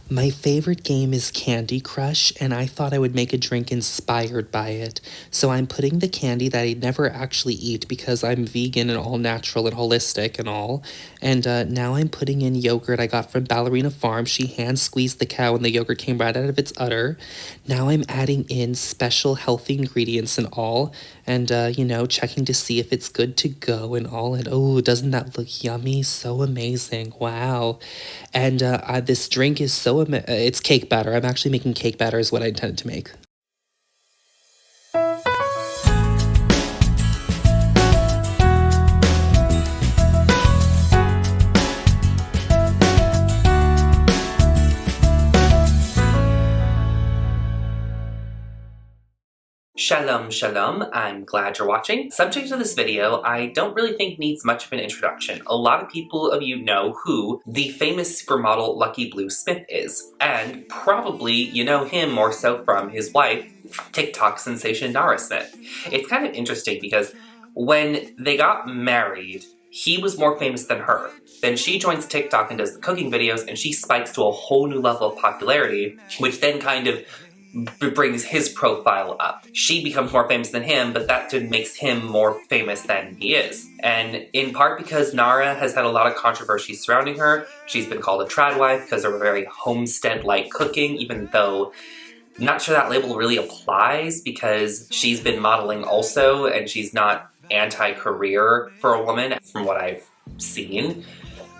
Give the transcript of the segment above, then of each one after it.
My favorite game is Candy Crush, and I thought I would make a drink inspired by it. So I'm putting the candy that I'd never actually eat because I'm vegan and all natural and holistic and all. And now I'm putting in yogurt I got from Ballerina Farm. She hand squeezed the cow and the yogurt came right out of its udder. Now I'm adding in special healthy ingredients and all. And, checking to see if it's good to go and all. And oh, doesn't that look yummy? So amazing. Wow. And this drink is it's cake batter. I'm actually making cake batter is what I intended to make. Shalom, shalom, I'm glad you're watching. Subject of this video, I don't really think needs much of an introduction. A lot of people of you know who the famous supermodel Lucky Blue Smith is, and probably you know him more so from his wife, TikTok sensation Nara Smith. It's kind of interesting because when they got married, he was more famous than her. Then she joins TikTok and does the cooking videos, and she spikes to a whole new level of popularity, which then kind of brings his profile up. She becomes more famous than him, but that just makes him more famous than he is. And in part because Nara has had a lot of controversy surrounding her. She's been called a trad wife because of her very homestead-like cooking, even though I'm not sure that label really applies because she's been modeling also, and she's not anti-career for a woman from what I've seen.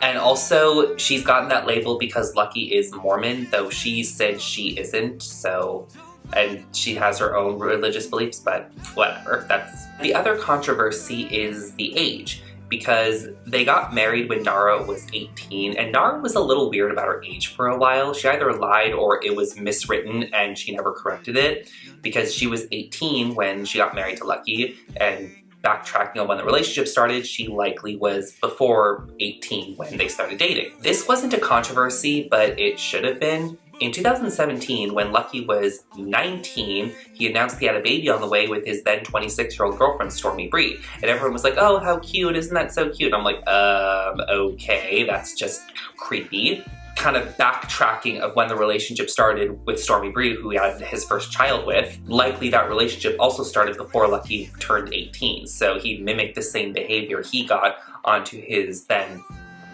And also, she's gotten that label because Lucky is Mormon, though she said she isn't, so... and she has her own religious beliefs, but whatever, that's... The other controversy is the age, because they got married when Nara was 18, and Nara was a little weird about her age for a while. She either lied or it was miswritten and she never corrected it, because she was 18 when she got married to Lucky, and backtracking on when the relationship started, she likely was before 18 when they started dating. This wasn't a controversy, but it should have been. In 2017, when Lucky was 19, he announced he had a baby on the way with his then 26-year-old girlfriend, Stormy Bree. And everyone was like, oh, how cute, isn't that so cute? And I'm like, okay, that's just creepy. Kind of backtracking of when the relationship started with Stormy Bree, who he had his first child with. Likely that relationship also started before Lucky turned 18, so he mimicked the same behavior he got onto his then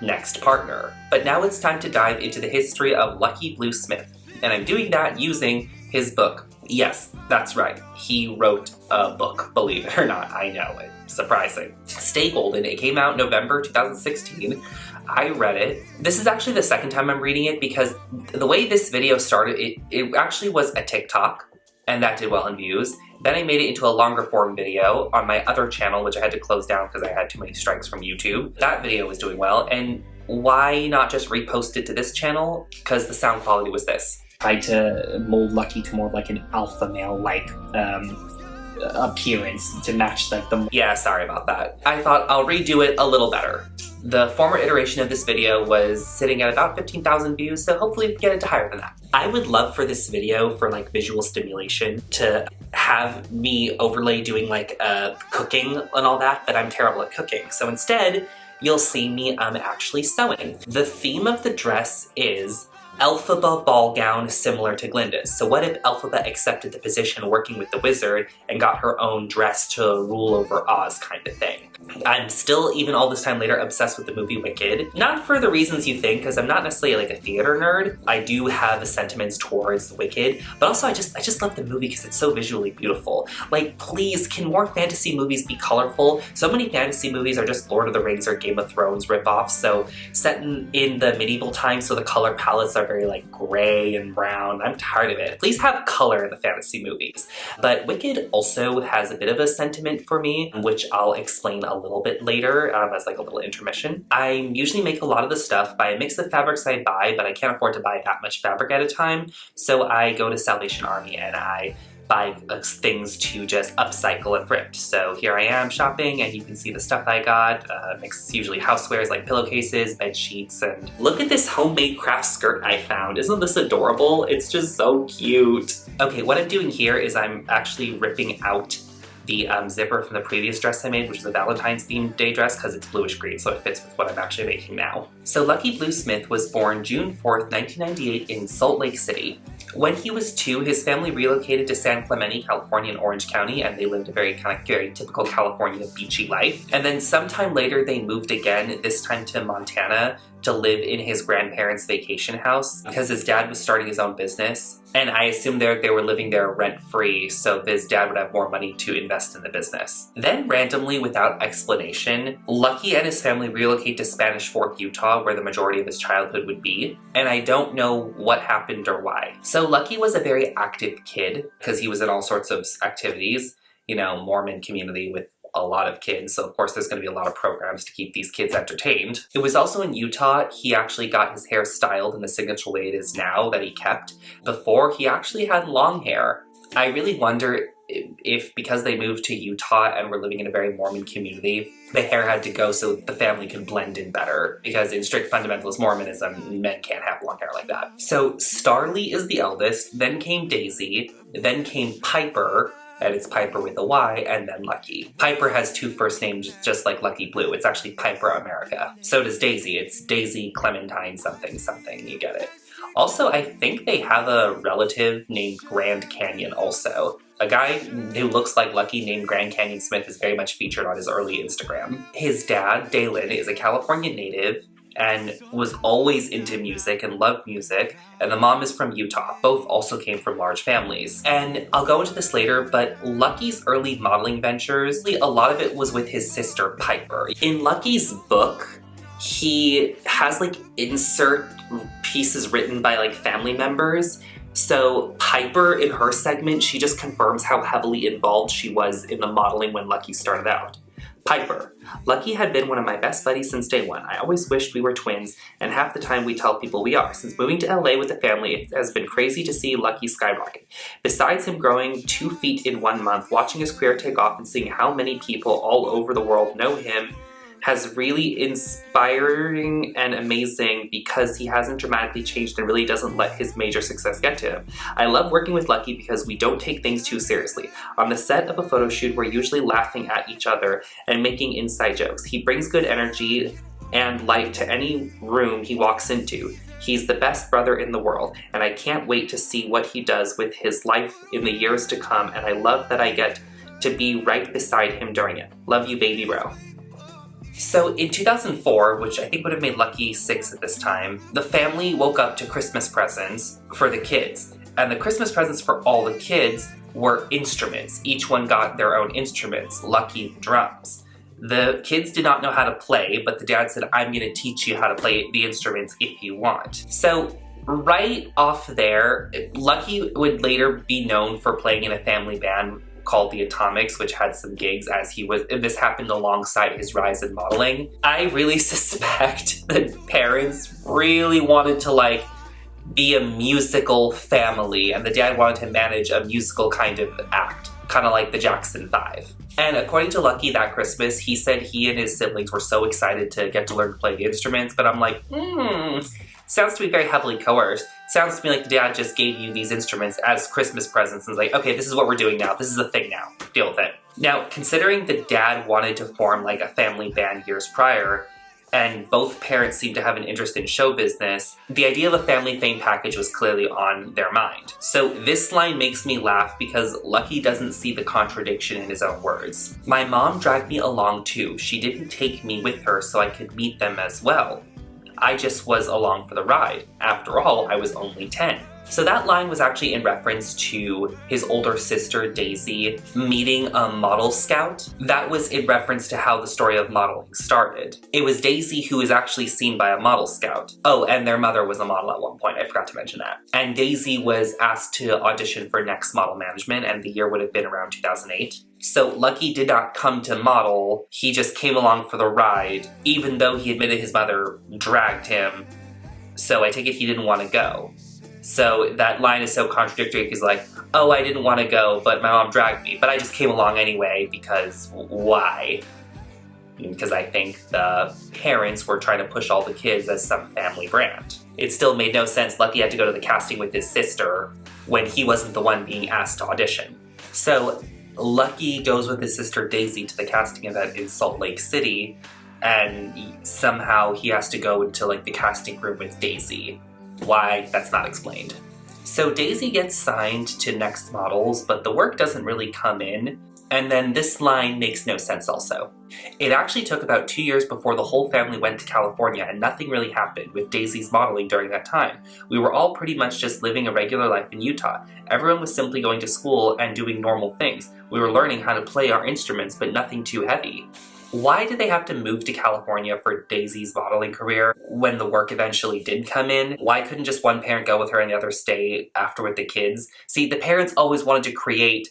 next partner. But now it's time to dive into the history of Lucky Blue Smith, and I'm doing that using his book. Yes, that's right, he wrote a book, believe it or not. I know, it's surprising. Stay Golden, it came out November 2016. I read it. This is actually the second time I'm reading it because the way this video started, it actually was a TikTok, and that did well in views. Then I made it into a longer form video on my other channel, which I had to close down because I had too many strikes from YouTube. That video was doing well, and why not just repost it to this channel? Because the sound quality was this. Tried to mold Lucky to more like an alpha male-like appearance to match like the... Yeah, sorry about that. I thought I'll redo it a little better. The former iteration of this video was sitting at about 15,000 views, so hopefully we can get it to higher than that. I would love for this video, for like visual stimulation, to have me overlay doing like cooking and all that, but I'm terrible at cooking. So instead, you'll see me actually sewing. The theme of the dress is Elphaba ball gown similar to Glinda's. So what if Elphaba accepted the position working with the wizard and got her own dress to rule over Oz kind of thing? I'm still, even all this time later, obsessed with the movie Wicked. Not for the reasons you think, because I'm not necessarily like a theater nerd. I do have sentiments towards Wicked, but also I just love the movie because it's so visually beautiful. Like, please, can more fantasy movies be colorful? So many fantasy movies are just Lord of the Rings or Game of Thrones ripoffs, so set in the medieval times, so the color palettes are very like gray and brown. I'm tired of it. Please have color in the fantasy movies. But Wicked also has a bit of a sentiment for me, which I'll explain a little bit later as like a little intermission. I usually make a lot of the stuff by a mix of fabrics I buy, but I can't afford to buy that much fabric at a time, so I go to Salvation Army and I buy things to just upcycle and thrift. So here I am shopping, and you can see the stuff I got. Mix usually housewares like pillowcases, bed sheets, and look at this homemade craft skirt I found. Isn't this adorable? It's just so cute. Okay, what I'm doing here is I'm actually ripping out the zipper from the previous dress I made, which is a Valentine's themed day dress, because it's bluish green, so it fits with what I'm actually making now. So Lucky Blue Smith was born June 4th, 1998 in Salt Lake City. When he was 2, his family relocated to San Clemente, California in Orange County, and they lived a very typical California beachy life. And then sometime later they moved again, this time to Montana, to live in his grandparents' vacation house because his dad was starting his own business. And I assume they were living there rent-free, so his dad would have more money to invest in the business. Then randomly, without explanation, Lucky and his family relocate to Spanish Fork, Utah, where the majority of his childhood would be. And I don't know what happened or why. So Lucky was a very active kid because he was in all sorts of activities, you know, Mormon community with a lot of kids, so of course there's going to be a lot of programs to keep these kids entertained. It was also in Utah he actually got his hair styled in the signature way it is now that he kept. Before, he actually had long hair. I really wonder if because they moved to Utah and were living in a very Mormon community, the hair had to go so the family could blend in better, because in strict fundamentalist Mormonism, men can't have long hair like that. So Starly is the eldest, then came Daisy, then came Piper, and it's Piper with a Y, and then Lucky. Piper has 2 first names just like Lucky Blue. It's actually Piper America. So does Daisy. It's Daisy Clementine something something, you get it. Also, I think they have a relative named Grand Canyon also. A guy who looks like Lucky named Grand Canyon Smith is very much featured on his early Instagram. His dad, Dalen, is a California native and was always into music and loved music, and the mom is from Utah. Both also came from large families. And I'll go into this later, but Lucky's early modeling ventures, a lot of it was with his sister Piper. In Lucky's book, he has like insert pieces written by like family members. So Piper, in her segment, she just confirms how heavily involved she was in the modeling when Lucky started out. Piper. Lucky had been one of my best buddies since day one. I always wished we were twins, and half the time we tell people we are. Since moving to LA with the family, it has been crazy to see Lucky skyrocket. Besides him growing 2 feet in 1 month, watching his career take off and seeing how many people all over the world know him has really inspiring and amazing because he hasn't dramatically changed and really doesn't let his major success get to him. I love working with Lucky because we don't take things too seriously. On the set of a photo shoot, we're usually laughing at each other and making inside jokes. He brings good energy and light to any room he walks into. He's the best brother in the world, and I can't wait to see what he does with his life in the years to come, and I love that I get to be right beside him during it. Love you, baby bro. So in 2004, which I think would have made Lucky 6 at this time, the family woke up to Christmas presents for the kids. And the Christmas presents for all the kids were instruments. Each one got their own instruments. Lucky drums. The kids did not know how to play, but the dad said, I'm gonna teach you how to play the instruments if you want. So right off there, Lucky would later be known for playing in a family band called the Atomics, which had some gigs as he was, and this happened alongside his rise in modeling. I really suspect that parents really wanted to like be a musical family, and the dad wanted to manage a musical kind of act, kind of like the Jackson 5. And according to Lucky that Christmas, he said he and his siblings were so excited to get to learn to play the instruments, but I'm like, sounds to be very heavily coerced. Sounds to me like the dad just gave you these instruments as Christmas presents and was like, okay, this is what we're doing now. This is a thing now. Deal with it. Now, considering the dad wanted to form like a family band years prior, and both parents seemed to have an interest in show business, the idea of a family fame package was clearly on their mind. So this line makes me laugh because Lucky doesn't see the contradiction in his own words. My mom dragged me along too. She didn't take me with her so I could meet them as well. I just was along for the ride. After all, I was only 10. So that line was actually in reference to his older sister, Daisy, meeting a model scout. That was in reference to how the story of modeling started. It was Daisy who was actually seen by a model scout. Oh, and their mother was a model at one point, I forgot to mention that. And Daisy was asked to audition for Next Model Management, and the year would have been around 2008. So Lucky did not come to model, he just came along for the ride, even though he admitted his mother dragged him. So I take it he didn't want to go. So that line is so contradictory. He's like, oh, I didn't want to go, but my mom dragged me. But I just came along anyway because why? Because I think the parents were trying to push all the kids as some family brand. It still made no sense. Lucky had to go to the casting with his sister when he wasn't the one being asked to audition. So Lucky goes with his sister Daisy to the casting event in Salt Lake City, and somehow he has to go into like the casting room with Daisy. Why? That's not explained. So Daisy gets signed to Next Models, but the work doesn't really come in. And then this line makes no sense also. It actually took about 2 years before the whole family went to California, and nothing really happened with Daisy's modeling during that time. We were all pretty much just living a regular life in Utah. Everyone was simply going to school and doing normal things. We were learning how to play our instruments, but nothing too heavy. Why did they have to move to California for Daisy's modeling career when the work eventually did come in? Why couldn't just one parent go with her and the other stay after with the kids? See, the parents always wanted to create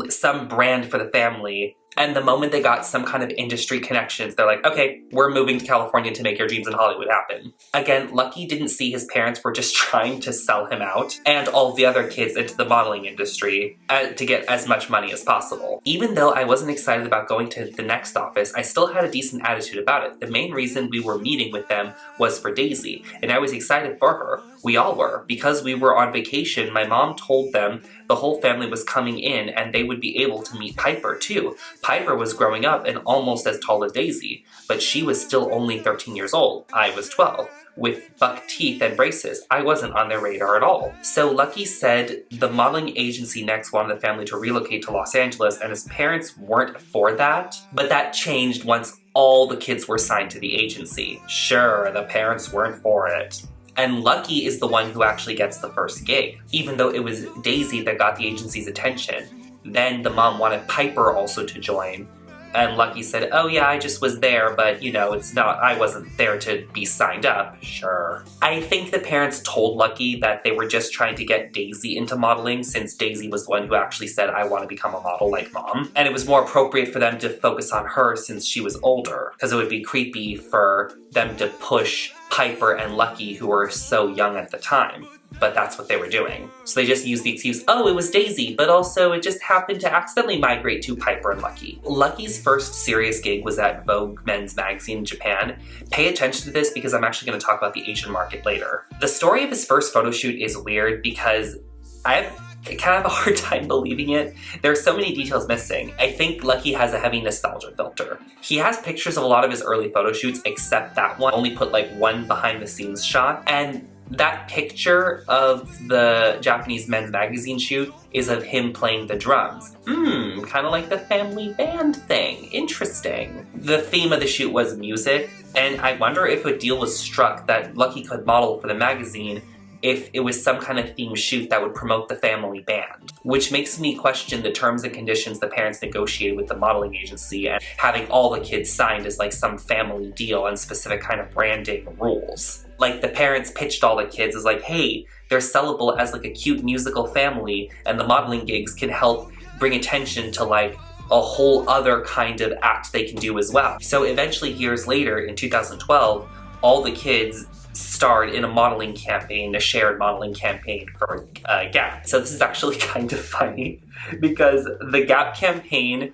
some brand for the family, and the moment they got some kind of industry connections, they're like, okay, we're moving to California to make your dreams in Hollywood happen. Again, Lucky didn't see his parents were just trying to sell him out and all of the other kids into the modeling industry to get as much money as possible. Even though I wasn't excited about going to the Next office, I still had a decent attitude about it. The main reason we were meeting with them was for Daisy, and I was excited for her. We all were. Because we were on vacation, my mom told them the whole family was coming in and they would be able to meet Piper too. Piper was growing up and almost as tall as Daisy, but she was still only 13 years old. I was 12. With buck teeth and braces, I wasn't on their radar at all. So Lucky said the modeling agency Next wanted the family to relocate to Los Angeles, and his parents weren't for that, but that changed once all the kids were signed to the agency. Sure, the parents weren't for it. And Lucky is the one who actually gets the first gig, even though it was Daisy that got the agency's attention. Then the mom wanted Piper also to join, and Lucky said, oh yeah, I just was there, but you know, I wasn't there to be signed up. Sure. I think the parents told Lucky that they were just trying to get Daisy into modeling, since Daisy was the one who actually said, I want to become a model like mom. And it was more appropriate for them to focus on her since she was older, because it would be creepy for them to push Piper and Lucky, who were so young at the time. But that's what they were doing. So they just used the excuse, oh, it was Daisy, but also it just happened to accidentally migrate to Piper and Lucky. Lucky's first serious gig was at Vogue Men's Magazine in Japan. Pay attention to this because I'm actually going to talk about the Asian market later. The story of his first photo shoot is weird because I kind of have a hard time believing it. There are so many details missing. I think Lucky has a heavy nostalgia filter. He has pictures of a lot of his early photo shoots, except that one. Only put like one behind the scenes shot, and that picture of the Japanese Men's Magazine shoot is of him playing the drums. Kind of like the family band thing. Interesting. The theme of the shoot was music, and I wonder if a deal was struck that Lucky could model for the magazine if it was some kind of themed shoot that would promote the family band. Which makes me question the terms and conditions the parents negotiated with the modeling agency and having all the kids signed as like some family deal and specific kind of branding rules. Like the parents pitched all the kids as like, hey, they're sellable as like a cute musical family, and the modeling gigs can help bring attention to like a whole other kind of act they can do as well. So eventually, years later, in 2012, all the kids starred in a modeling campaign, a shared modeling campaign for Gap. So this is actually kind of funny because the Gap campaign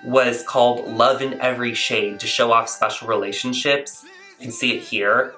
was called Love in Every Shade to show off special relationships. You can see it here.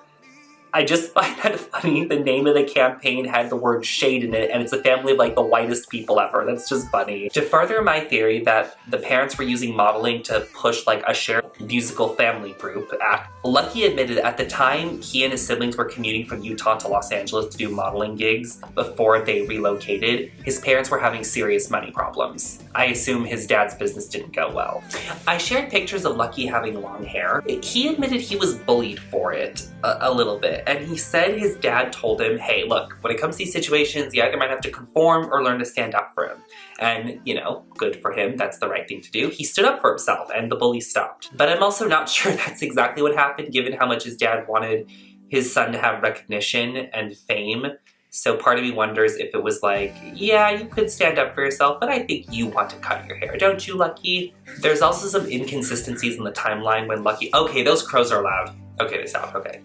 I just find that funny. The name of the campaign had the word shade in it, and it's a family of like the whitest people ever. That's just funny. To further my theory that the parents were using modeling to push like a shared musical family group act, Lucky admitted at the time he and his siblings were commuting from Utah to Los Angeles to do modeling gigs before they relocated. His parents were having serious money problems. I assume his dad's business didn't go well. I shared pictures of Lucky having long hair. He admitted he was bullied for it a little bit. And he said his dad told him, hey, look, when it comes to these situations, you either might have to conform or learn to stand up for him. And, you know, good for him. That's the right thing to do. He stood up for himself and the bully stopped. But I'm also not sure that's exactly what happened, given how much his dad wanted his son to have recognition and fame. So part of me wonders if it was like, yeah, you could stand up for yourself, but I think you want to cut your hair, don't you, Lucky? There's also some inconsistencies in the timeline when Lucky... Okay, those crows are loud. Okay, they stopped, okay.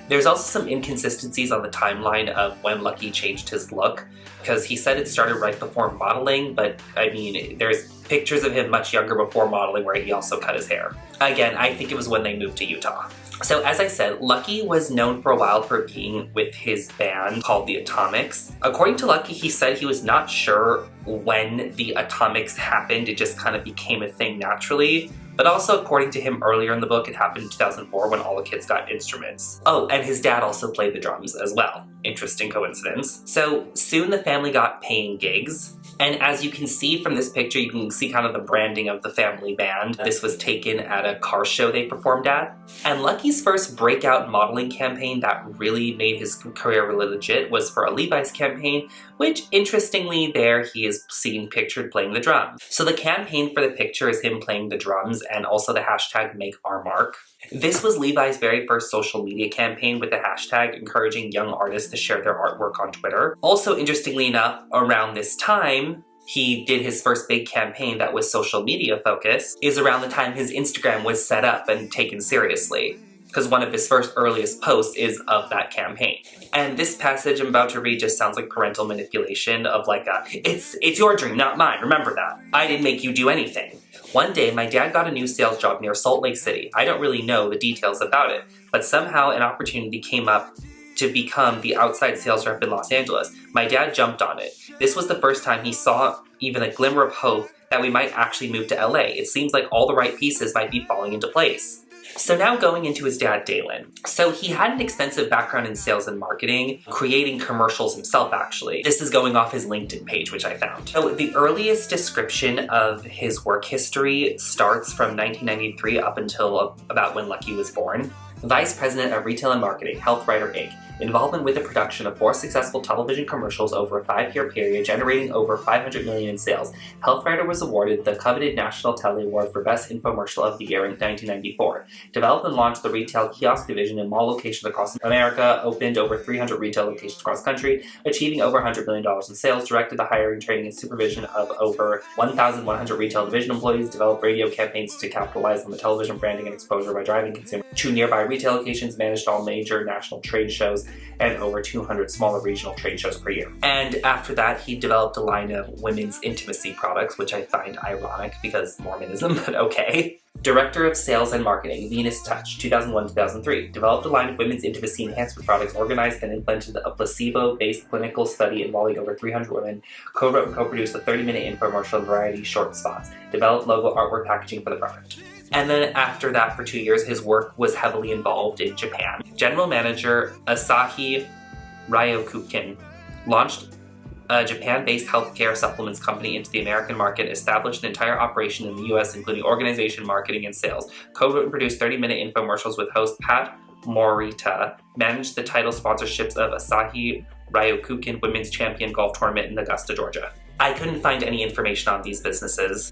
There's also some inconsistencies on the timeline of when Lucky changed his look, because he said it started right before modeling, but I mean, there's pictures of him much younger before modeling where he also cut his hair. Again, I think it was when they moved to Utah. So as I said, Lucky was known for a while for being with his band called the Atomics. According to Lucky, he said he was not sure when the Atomics happened, it just kind of became a thing naturally. But also, according to him earlier in the book, it happened in 2004 when all the kids got instruments. Oh, and his dad also played the drums as well. Interesting coincidence. So soon the family got paying gigs. And as you can see from this picture, you can see kind of the branding of the family band. This was taken at a car show they performed at. And Lucky's first breakout modeling campaign that really made his career really legit was for a Levi's campaign, which interestingly there he is seen pictured playing the drums. So the campaign for the picture is him playing the drums and also the hashtag #MakeOurMark. This was Levi's very first social media campaign with the hashtag encouraging young artists to share their artwork on Twitter. Also, interestingly enough, around this time, he did his first big campaign that was social media focused, is around the time his Instagram was set up and taken seriously, because one of his first earliest posts is of that campaign. And this passage I'm about to read just sounds like parental manipulation of like it's your dream, not mine, remember that. I didn't make you do anything. One day, my dad got a new sales job near Salt Lake City. I don't really know the details about it, but somehow an opportunity came up to become the outside sales rep in Los Angeles. My dad jumped on it. This was the first time he saw even a glimmer of hope that we might actually move to LA. It seems like all the right pieces might be falling into place. So now going into his dad, Dalen. So he had an extensive background in sales and marketing, creating commercials himself actually. This is going off his LinkedIn page, which I found. So the earliest description of his work history starts from 1993 up until about when Lucky was born. Vice President of Retail and Marketing, HealthWriter Inc. Involvement with the production of 4 successful television commercials over a 5-year period, generating over $500 million in sales. HealthWriter was awarded the coveted National Telly Award for Best Infomercial of the Year in 1994. Developed and launched the retail kiosk division in mall locations across America, opened over 300 retail locations across the country, achieving over $100 million in sales, directed the hiring, training, and supervision of over 1,100 retail division employees, developed radio campaigns to capitalize on the television branding and exposure by driving consumers to nearby retail locations, managed all major national trade shows, and over 200 smaller regional trade shows per year. And after that, he developed a line of women's intimacy products, which I find ironic because Mormonism, but okay. Director of Sales and Marketing, Venus Touch, 2001-2003. Developed a line of women's intimacy enhancement products, organized and implemented a placebo-based clinical study involving over 300 women, co-wrote and co-produced a 30-minute infomercial and variety short spots. Developed logo artwork packaging for the product. And then after that, for 2 years, his work was heavily involved in Japan. General Manager Asahi Ryokukin launched a Japan-based healthcare supplements company into the American market, established an entire operation in the US, including organization, marketing, and sales, co-wrote and produced 30-minute infomercials with host Pat Morita, managed the title sponsorships of Asahi Ryokukin Women's Champion Golf Tournament in Augusta, Georgia. I couldn't find any information on these businesses.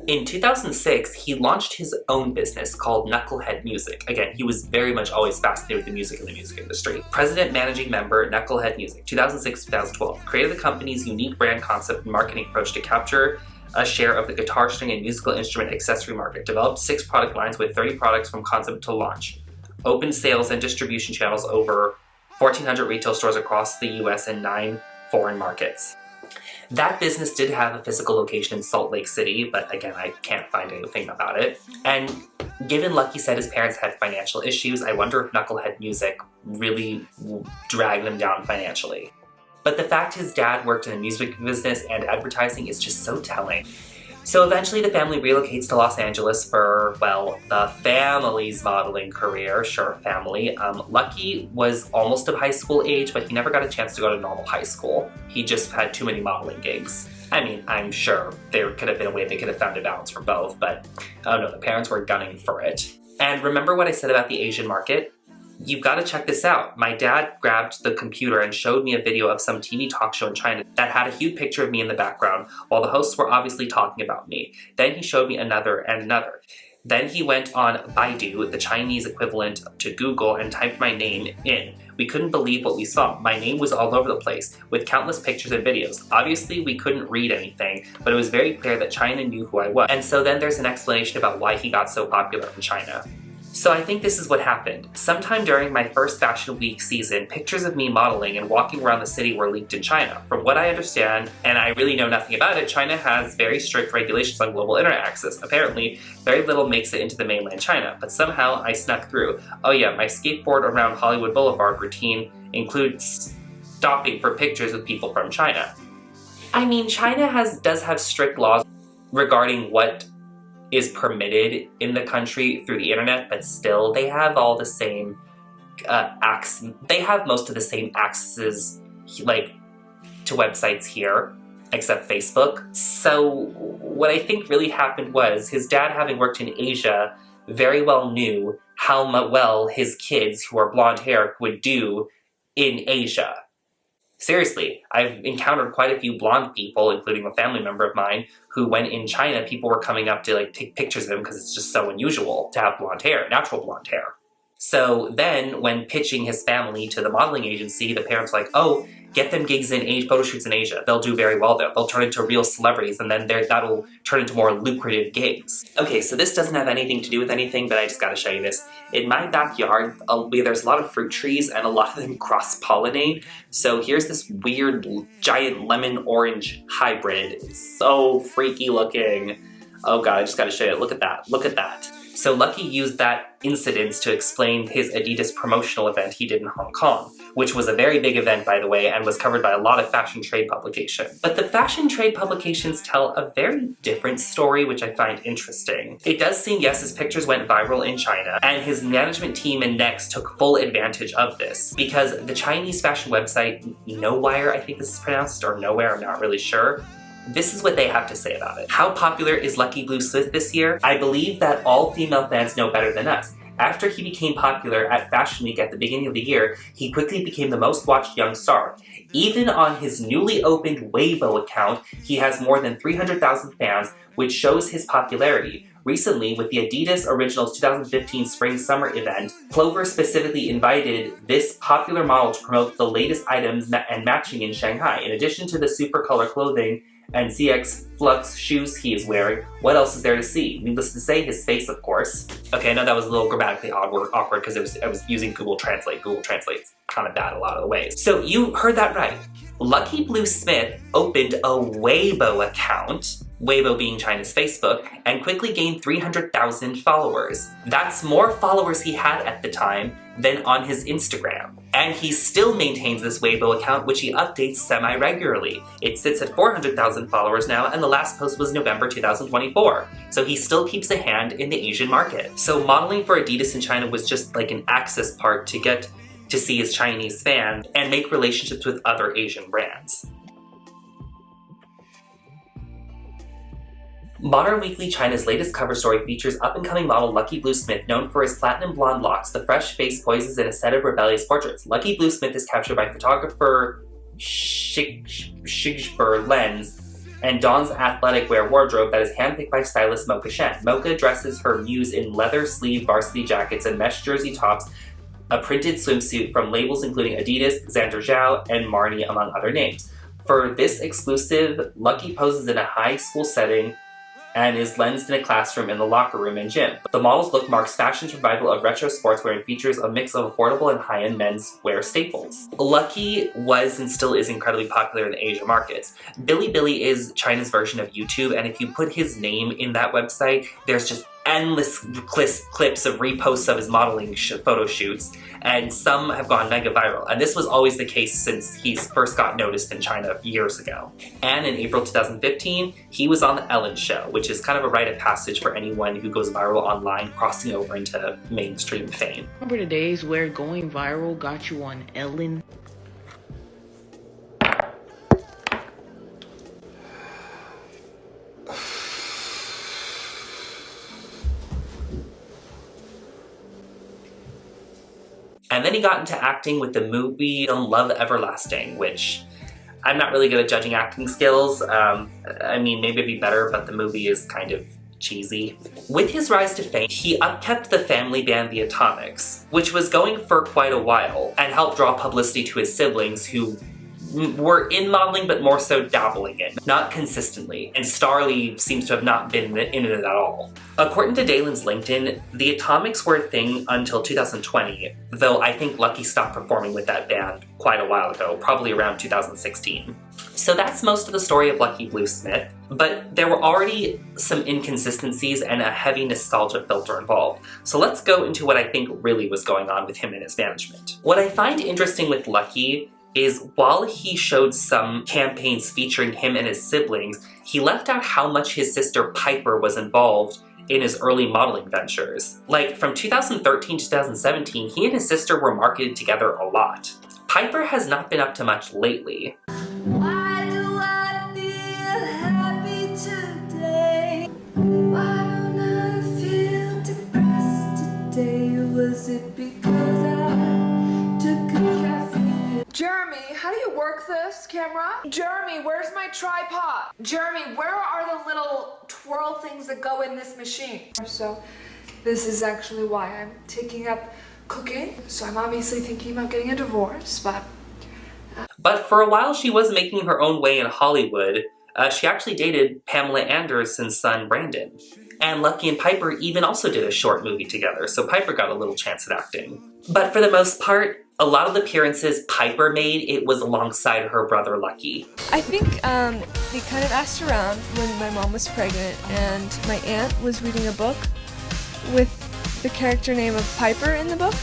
In 2006, he launched his own business called Knucklehead Music. Again, he was very much always fascinated with the music and the music industry. President Managing Member, Knucklehead Music, 2006-2012. Created the company's unique brand concept and marketing approach to capture a share of the guitar string and musical instrument accessory market. Developed 6 product lines with 30 products from concept to launch. Opened sales and distribution channels over 1,400 retail stores across the US and 9 foreign markets. That business did have a physical location in Salt Lake City, but again, I can't find anything about it. And given Lucky said his parents had financial issues, I wonder if Knucklehead Music really dragged them down financially. But the fact his dad worked in the music business and advertising is just so telling. So eventually the family relocates to Los Angeles for, well, the family's modeling career. Sure, family. Lucky was almost of high school age, but he never got a chance to go to normal high school. He just had too many modeling gigs. I mean, I'm sure there could have been a way they could have found a balance for both, but I don't know, the parents were gunning for it. And remember what I said about the Asian market? You've got to check this out. My dad grabbed the computer and showed me a video of some TV talk show in China that had a huge picture of me in the background, while the hosts were obviously talking about me. Then he showed me another and another. Then he went on Baidu, the Chinese equivalent to Google, and typed my name in. We couldn't believe what we saw. My name was all over the place, with countless pictures and videos. Obviously, we couldn't read anything, but it was very clear that China knew who I was. And so then there's an explanation about why he got so popular in China. So I think this is what happened. Sometime during my first Fashion Week season, pictures of me modeling and walking around the city were leaked in China. From what I understand, and I really know nothing about it, China has very strict regulations on global internet access. Apparently, very little makes it into the mainland China, but somehow I snuck through. Oh yeah, my skateboard around Hollywood Boulevard routine includes stopping for pictures with people from China. I mean, China does have strict laws regarding what is permitted in the country through the internet, but still they have all the same they have most of the same accesses like to websites here, except Facebook. So what I think really happened was his dad, having worked in Asia, very well knew how well his kids who are blonde hair would do in Asia. Seriously, I've encountered quite a few blonde people, including a family member of mine, who when in China, people were coming up to like take pictures of them because it's just so unusual to have blonde hair, natural blonde hair. So then when pitching his family to the modeling agency, the parents were like, oh, get them gigs in photo shoots in Asia. They'll do very well there. They'll turn into real celebrities, and then that'll turn into more lucrative gigs. Okay, so this doesn't have anything to do with anything, but I just gotta show you this. In my backyard, there's a lot of fruit trees, and a lot of them cross-pollinate. So here's this weird giant lemon-orange hybrid. It's so freaky looking. Oh god, I just gotta show you. Look at that. Look at that. So Lucky used that incident to explain his Adidas promotional event he did in Hong Kong, which was a very big event, by the way, and was covered by a lot of fashion trade publications. But the fashion trade publications tell a very different story, which I find interesting. It does seem, yes, his pictures went viral in China, and his management team and Next took full advantage of this, because the Chinese fashion website, Nowire, I think this is pronounced, or Nowhere, I'm not really sure, this is what they have to say about it. How popular is Lucky Blue Smith this year? I believe that all female fans know better than us. After he became popular at Fashion Week at the beginning of the year, he quickly became the most watched young star. Even on his newly opened Weibo account, he has more than 300,000 fans, which shows his popularity. Recently, with the Adidas Originals 2015 Spring-Summer event, Clover specifically invited this popular model to promote the latest items and matching in Shanghai. In addition to the super color clothing and CX Flux shoes he is wearing, what else is there to see? Needless to say, his face, of course. Okay, I know that was a little grammatically awkward because I was using Google Translate. Google Translate's kind of bad a lot of the ways. So you heard that right. Lucky Blue Smith opened a Weibo account, Weibo being China's Facebook, and quickly gained 300,000 followers. That's more followers he had at the time than on his Instagram. And he still maintains this Weibo account, which he updates semi-regularly. It sits at 400,000 followers now, and the last post was November 2024. So he still keeps a hand in the Asian market. So modeling for Adidas in China was just like an access part to get to see his Chinese fans and make relationships with other Asian brands. Modern Weekly China's latest cover story features up-and-coming model Lucky Blue Smith, known for his platinum blonde locks. The fresh face poises in a set of rebellious portraits. Lucky Blue Smith is captured by photographer Shigbur Lens and dons athletic wear wardrobe that is handpicked by stylist Mocha Shen. Mocha dresses her muse in leather sleeve varsity jackets and mesh jersey tops, a printed swimsuit from labels including Adidas, Xander Zhao, and Marni, among other names. For this exclusive, Lucky poses in a high school setting and is lensed in a classroom, in the locker room, and gym. The model's look marks fashion's revival of retro sportswear and features a mix of affordable and high-end menswear staples. Lucky was and still is incredibly popular in the Asia markets. Bilibili is China's version of YouTube, and if you put his name in that website, there's just endless clips of reposts of his modeling photo shoots, and some have gone mega viral. And this was always the case since he first got noticed in China years ago. And in April 2015, he was on The Ellen Show, which is kind of a rite of passage for anyone who goes viral online, crossing over into mainstream fame. Remember the days where going viral got you on Ellen? And then he got into acting with the movie Love Everlasting, which I'm not really good at judging acting skills. I mean, maybe it'd be better, but the movie is kind of cheesy. With his rise to fame, he upkept the family band The Atomics, which was going for quite a while, and helped draw publicity to his siblings, who were in modeling, but more so dabbling in, not consistently. And Starlee seems to have not been in it at all. According to Dalen's LinkedIn, the Atomics were a thing until 2020, though I think Lucky stopped performing with that band quite a while ago, probably around 2016. So that's most of the story of Lucky Blue Smith, but there were already some inconsistencies and a heavy nostalgia filter involved. So let's go into what I think really was going on with him and his management. What I find interesting with Lucky is while he showed some campaigns featuring him and his siblings, he left out how much his sister Piper was involved in his early modeling ventures. Like, from 2013 to 2017, he and his sister were marketed together a lot. Piper has not been up to much lately. Why do I feel happy today? Why don't I feel depressed today? Was it because I took a caffeine? Jeremy, how do you work this camera? Jeremy, where's my tripod? Jeremy, where are the little twirl things that go in this machine? So this is actually why I'm taking up cooking. So I'm obviously thinking about getting a divorce, But for a while she was making her own way in Hollywood. She actually dated Pamela Anderson's son, Brandon. And Lucky and Piper even also did a short movie together, so Piper got a little chance at acting. But for the most part, a lot of the appearances Piper made, it was alongside her brother Lucky. I think they kind of asked around when my mom was pregnant, and my aunt was reading a book with the character name of Piper in the book.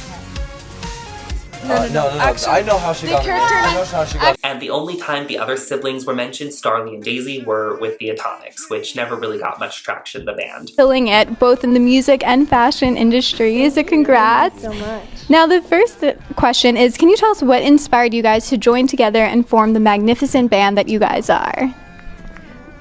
No. Actually, I know how she got. I know how she got. And the only time the other siblings were mentioned, Starlee and Daisy, were with the Atomics, which never really got much traction, the band. Killing it both in the music and fashion industries, so congrats. so much. Now the first question is, can you tell us what inspired you guys to join together and form the magnificent band that you guys are?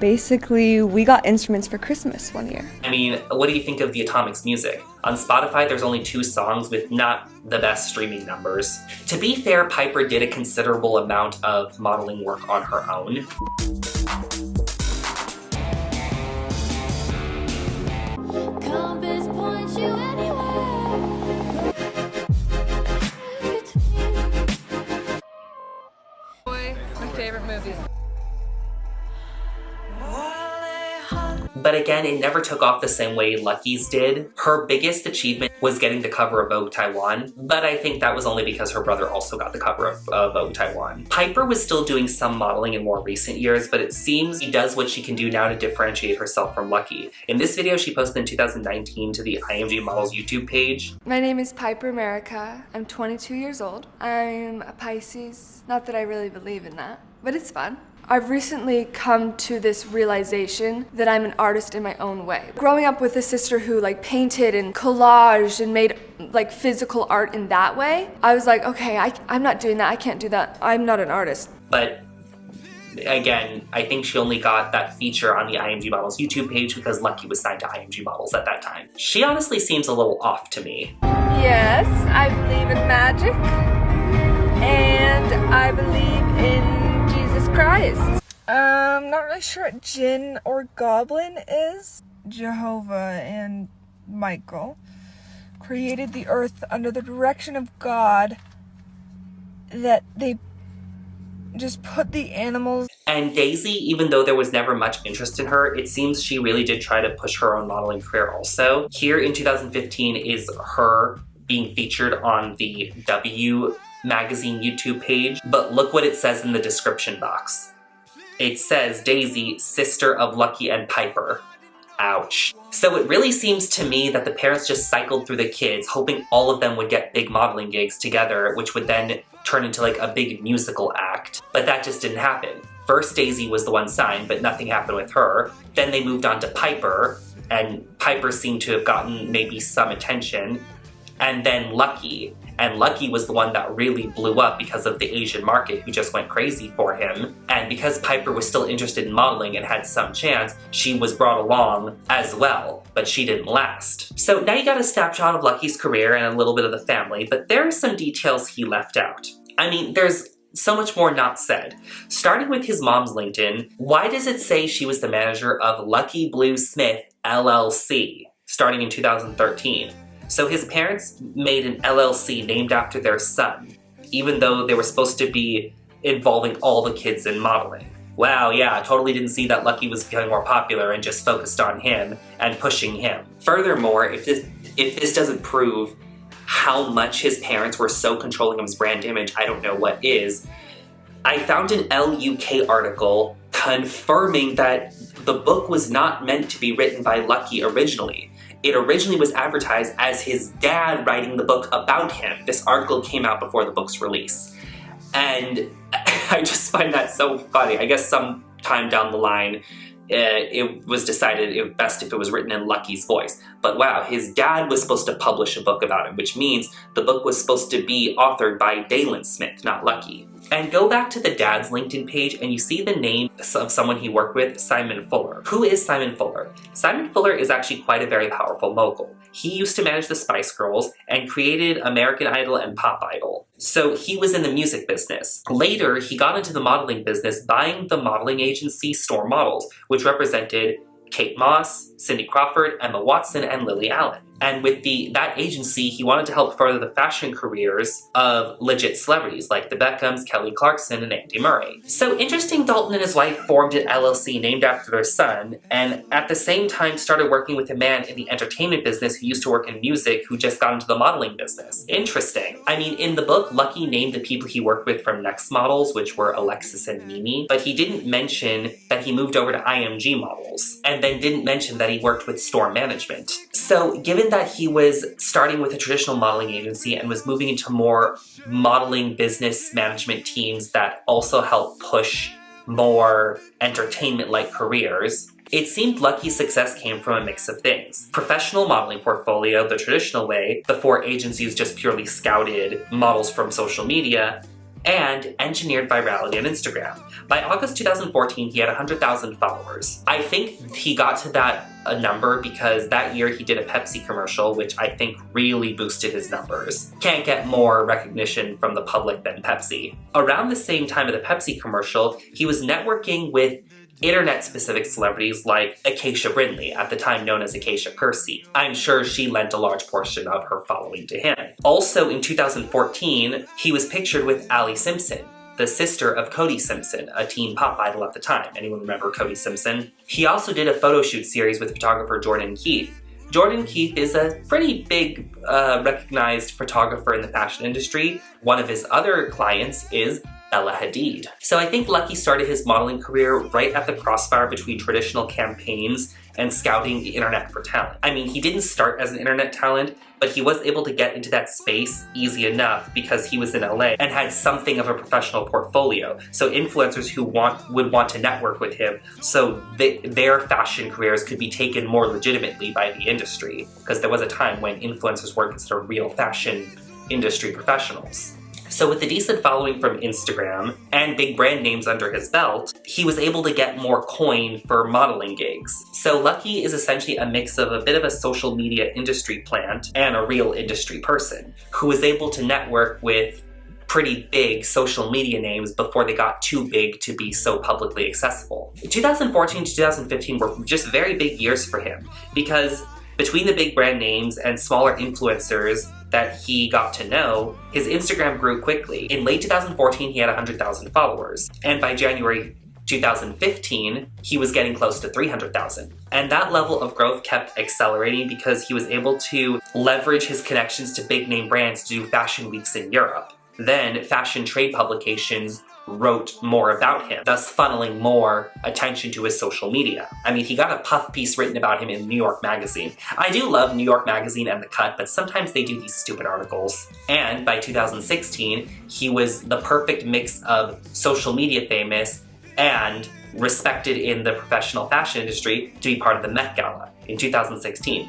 Basically, we got instruments for Christmas one year. I mean, what do you think of the Atomics music? On Spotify, there's only 2 songs with not the best streaming numbers. To be fair, Piper did a considerable amount of modeling work on her own. Compass points you anywhere. Boy, my favorite movie. But again, it never took off the same way Lucky's did. Her biggest achievement was getting the cover of Vogue Taiwan, but I think that was only because her brother also got the cover of Vogue Taiwan. Piper was still doing some modeling in more recent years, but it seems she does what she can do now to differentiate herself from Lucky. In this video she posted in 2019 to the IMG Models YouTube page. My name is Piper America. I'm 22 years old. I'm a Pisces. Not that I really believe in that, but it's fun. I've recently come to this realization that I'm an artist in my own way. Growing up with a sister who painted and collaged and made physical art in that way, I was like, okay, I'm not doing that, I can't do that, I'm not an artist. But again, I think she only got that feature on the IMG Models YouTube page because Lucky was signed to IMG Models at that time. She honestly seems a little off to me. Yes, I believe in magic, and I believe in Jesus Christ. Not really sure what Jinn or Goblin is. Jehovah and Michael created the earth under the direction of God, that they just put the animals. And Daisy, even though there was never much interest in her, it seems she really did try to push her own modeling career also. Here in 2015 is her being featured on the W magazine YouTube page, but look what it says in the description box. It says Daisy, sister of Lucky and Piper. Ouch. So it really seems to me that the parents just cycled through the kids, hoping all of them would get big modeling gigs together, which would then turn into a big musical act. But that just didn't happen. First Daisy was the one signed, but nothing happened with her. Then they moved on to Piper, and Piper seemed to have gotten maybe some attention. And then Lucky. And Lucky was the one that really blew up because of the Asian market who just went crazy for him. And because Piper was still interested in modeling and had some chance, she was brought along as well, but she didn't last. So now you got a snapshot of Lucky's career and a little bit of the family, but there are some details he left out. I mean, there's so much more not said. Starting with his mom's LinkedIn, why does it say she was the manager of Lucky Blue Smith LLC, starting in 2013? So his parents made an LLC named after their son, even though they were supposed to be involving all the kids in modeling. Wow, yeah, totally didn't see that Lucky was becoming more popular and just focused on him and pushing him. Furthermore, if this doesn't prove how much his parents were so controlling of his brand image, I don't know what is. I found an LUK article confirming that the book was not meant to be written by Lucky originally. It originally was advertised as his dad writing the book about him. This article came out before the book's release. And I just find that so funny. I guess sometime down the line, it was decided it was best if it was written in Lucky's voice. But wow, his dad was supposed to publish a book about him, which means the book was supposed to be authored by Dalen Smith, not Lucky. And go back to the dad's LinkedIn page and you see the name of someone he worked with, Simon Fuller. Who is Simon Fuller? Simon Fuller is actually quite a very powerful mogul. He used to manage the Spice Girls and created American Idol and Pop Idol. So he was in the music business. Later, he got into the modeling business, buying the modeling agency Storm Models, which represented Kate Moss, Cindy Crawford, Emma Watson, and Lily Allen. And with that agency, he wanted to help further the fashion careers of legit celebrities like the Beckhams, Kelly Clarkson, and Andy Murray. So interesting, Dalton and his wife formed an LLC named after their son, and at the same time started working with a man in the entertainment business who used to work in music who just got into the modeling business. Interesting. I mean, in the book, Lucky named the people he worked with from Next Models, which were Alexis and Mimi, but he didn't mention that he moved over to IMG Models, and then didn't mention that he worked with Storm Management. So given that he was starting with a traditional modeling agency and was moving into more modeling business management teams that also help push more entertainment-like careers, it seemed Lucky's success came from a mix of things. Professional modeling portfolio, the traditional way, before agencies just purely scouted models from social media, and engineered virality on Instagram. By August 2014, he had 100,000 followers. I think he got to that number because that year he did a Pepsi commercial, which I think really boosted his numbers. Can't get more recognition from the public than Pepsi. Around the same time of the Pepsi commercial, he was networking with internet-specific celebrities like Acacia Brindley, at the time known as Acacia Kersey. I'm sure she lent a large portion of her following to him. Also in 2014, he was pictured with Allie Simpson, the sister of Cody Simpson, a teen pop idol at the time. Anyone remember Cody Simpson? He also did a photo shoot series with photographer Jordan Keith. Jordan Keith is a pretty big, recognized photographer in the fashion industry. One of his other clients is Bella Hadid. So I think Lucky started his modeling career right at the crossfire between traditional campaigns and scouting the internet for talent. I mean, he didn't start as an internet talent, but he was able to get into that space easy enough because he was in LA and had something of a professional portfolio. So influencers who would want to network with him so their fashion careers could be taken more legitimately by the industry, because there was a time when influencers weren't considered real fashion industry professionals. So with a decent following from Instagram and big brand names under his belt, he was able to get more coin for modeling gigs. So Lucky is essentially a mix of a bit of a social media industry plant and a real industry person who was able to network with pretty big social media names before they got too big to be so publicly accessible. 2014 to 2015 were just very big years for him because between the big brand names and smaller influencers that he got to know, his Instagram grew quickly. In late 2014, he had 100,000 followers. And by January 2015, he was getting close to 300,000. And that level of growth kept accelerating because he was able to leverage his connections to big name brands to do fashion weeks in Europe. Then fashion trade publications wrote more about him, thus funneling more attention to his social media. I mean, he got a puff piece written about him in New York Magazine. I do love New York Magazine and The Cut, but sometimes they do these stupid articles. And by 2016, he was the perfect mix of social media famous and respected in the professional fashion industry to be part of the Met Gala in 2016.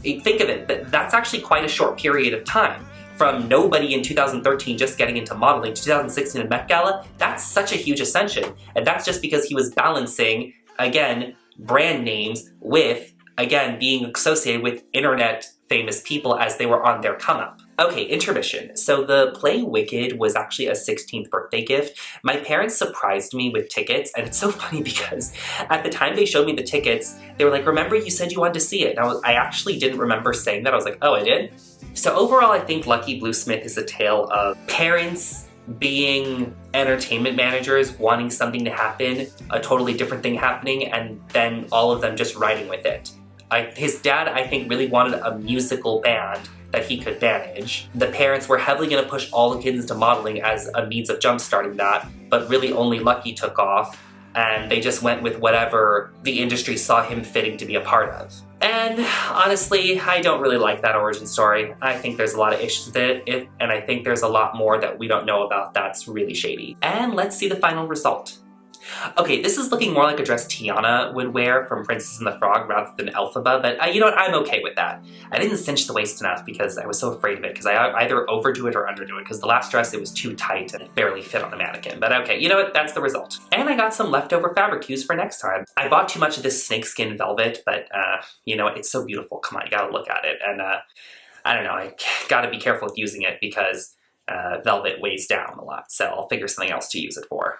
Think of it, that's actually quite a short period of time. From nobody in 2013 just getting into modeling to 2016 in Met Gala, that's such a huge ascension. And that's just because he was balancing, again, brand names with, again, being associated with internet famous people as they were on their come up. Okay, intermission. So the play Wicked was actually a 16th birthday gift. My parents surprised me with tickets, and it's so funny because at the time they showed me the tickets, they were like, remember you said you wanted to see it? And I actually didn't remember saying that. I was like, oh, I did? So overall, I think Lucky Bluesmith is a tale of parents being entertainment managers, wanting something to happen, a totally different thing happening, and then all of them just riding with it. His dad, I think, really wanted a musical band that he could manage. The parents were heavily gonna push all the kids into modeling as a means of jumpstarting that, but really only Lucky took off, and they just went with whatever the industry saw him fitting to be a part of. And honestly, I don't really like that origin story. I think there's a lot of issues with it, and I think there's a lot more that we don't know about that's really shady. And let's see the final result. Okay, this is looking more like a dress Tiana would wear from Princess and the Frog rather than Elphaba, but you know what, I'm okay with that. I didn't cinch the waist enough because I was so afraid of it, because I either overdo it or underdo it, because the last dress, it was too tight and it barely fit on the mannequin. But okay, you know what, that's the result. And I got some leftover fabric to use for next time. I bought too much of this snakeskin velvet, but you know what, it's so beautiful, come on, you gotta look at it. And I don't know, I gotta be careful with using it because velvet weighs down a lot, so I'll figure something else to use it for.